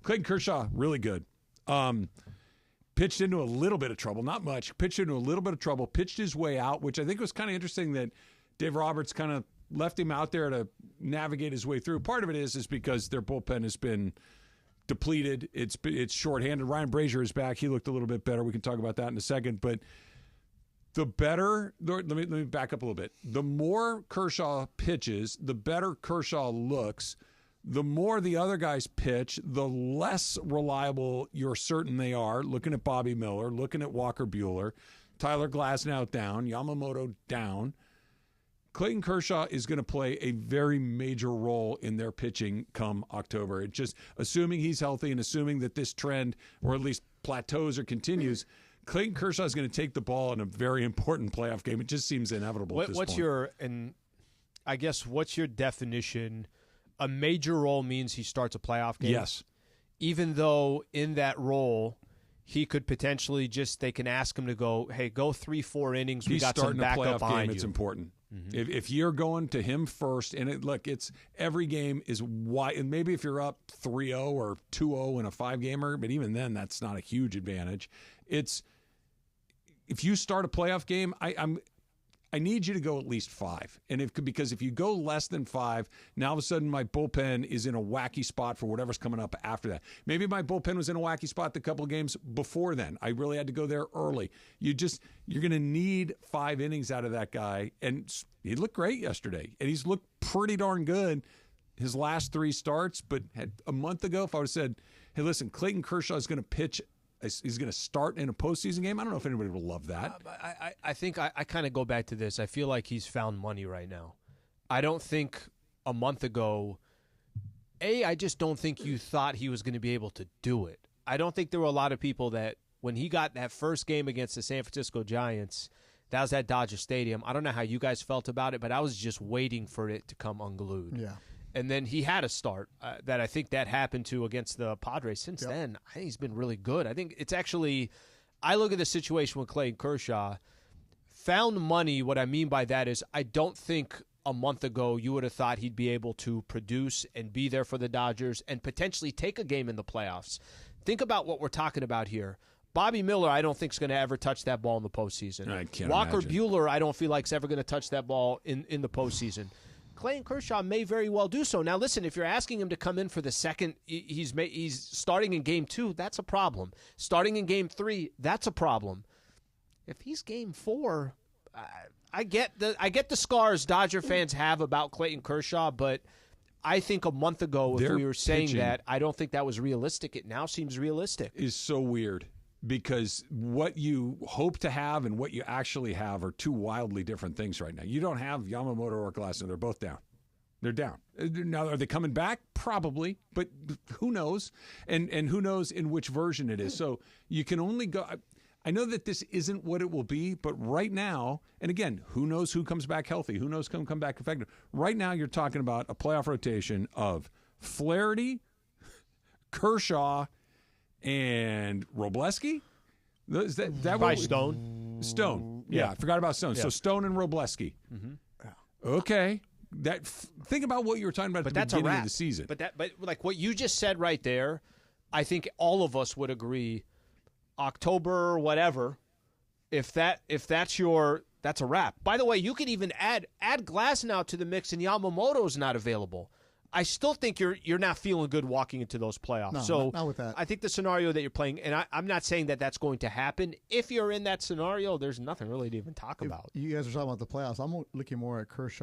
Clayton Kershaw, really good. Pitched into a little bit of trouble, not much. Pitched into a little bit of trouble, pitched his way out, which I think was kind of interesting that Dave Roberts kind of left him out there to navigate his way through. Part of it is because their bullpen has been depleted. It's shorthanded. Ryan Brazier is back. He looked a little bit better. We can talk about that in a second. But let me back up a little bit. The more Kershaw pitches, the better Kershaw looks. The more the other guys pitch, the less reliable you're certain they are. Looking at Bobby Miller, looking at Walker Buehler, Tyler Glasnow down, Yamamoto down. Clayton Kershaw is going to play a very major role in their pitching come October. It just, assuming he's healthy and assuming that this trend, or at least plateaus or continues, Clayton Kershaw is going to take the ball in a very important playoff game. It just seems inevitable at this point. What's your definition? A major role means he starts a playoff game? Yes. Even though in that role, he could potentially they can ask him to go 3-4 innings. We got some backup behind you. It's important. Mm-hmm. If you're going to him first, and it's every game is wide, and maybe if you're up 3-0 or 2-0 in a 5-gamer, but even then, that's not a huge advantage. It's if you start a playoff game, I need you to go at least 5. And because if you go less than 5, now all of a sudden my bullpen is in a wacky spot for whatever's coming up after that. Maybe my bullpen was in a wacky spot the couple of games before then. I really had to go there early. You're going to need 5 innings out of that guy. And he looked great yesterday. And he's looked pretty darn good his last 3 starts. But a month ago, if I would have said, hey, listen, Clayton Kershaw is going to pitch, he's going to start in a postseason game, I don't know if anybody would love that. I think I kind of go back to this. I feel like he's found money right now. I don't think a month ago, I just don't think you thought he was going to be able to do it. I don't think there were a lot of people that when he got that first game against the San Francisco Giants, that was at Dodger Stadium. I don't know how you guys felt about it, but I was just waiting for it to come unglued. Yeah. And then he had a start that I think that happened to against the Padres. Since then, I think he's been really good. I think it's actually – I look at the situation with Clayton Kershaw. Found money, what I mean by that is I don't think a month ago you would have thought he'd be able to produce and be there for the Dodgers and potentially take a game in the playoffs. Think about what we're talking about here. Bobby Miller, I don't think is going to ever touch that ball in the postseason. I can't Walker imagine. Buehler, I don't feel like is ever going to touch that ball in the postseason. Clayton Kershaw may very well do so. Now, listen, if you're asking him to come in for the second, he's starting in Game 2, that's a problem. Starting in Game 3, that's a problem. If he's Game 4, I get the scars Dodger fans have about Clayton Kershaw, but I think a month ago, if we were saying that, I don't think that was realistic. It now seems realistic. Is so weird. Because what you hope to have and what you actually have are 2 wildly different things right now. You don't have Yamamoto or Glasnow. They're both down. They're down. Now, are they coming back? Probably, but who knows? And who knows in which version it is. So you can only go – I know that this isn't what it will be, but right now – and again, who knows who comes back healthy? Who knows who can come back effective? Right now you're talking about a playoff rotation of Flaherty, Kershaw – and Robleski? By Stone. Stone. Yeah, I forgot about Stone. Yeah. So Stone and Robleski. Mm-hmm. Okay. Think about what you were talking about at the beginning of the season. But like what you just said right there, I think all of us would agree. October, whatever. If that's a wrap. By the way, you could even add Glasnow to the mix, and Yamamoto's not available. I still think you're not feeling good walking into those playoffs. No, so not with that. I think the scenario that you're playing, and I'm not saying that that's going to happen. If you're in that scenario, there's nothing really to even talk about. You guys are talking about the playoffs. I'm looking more at Kershaw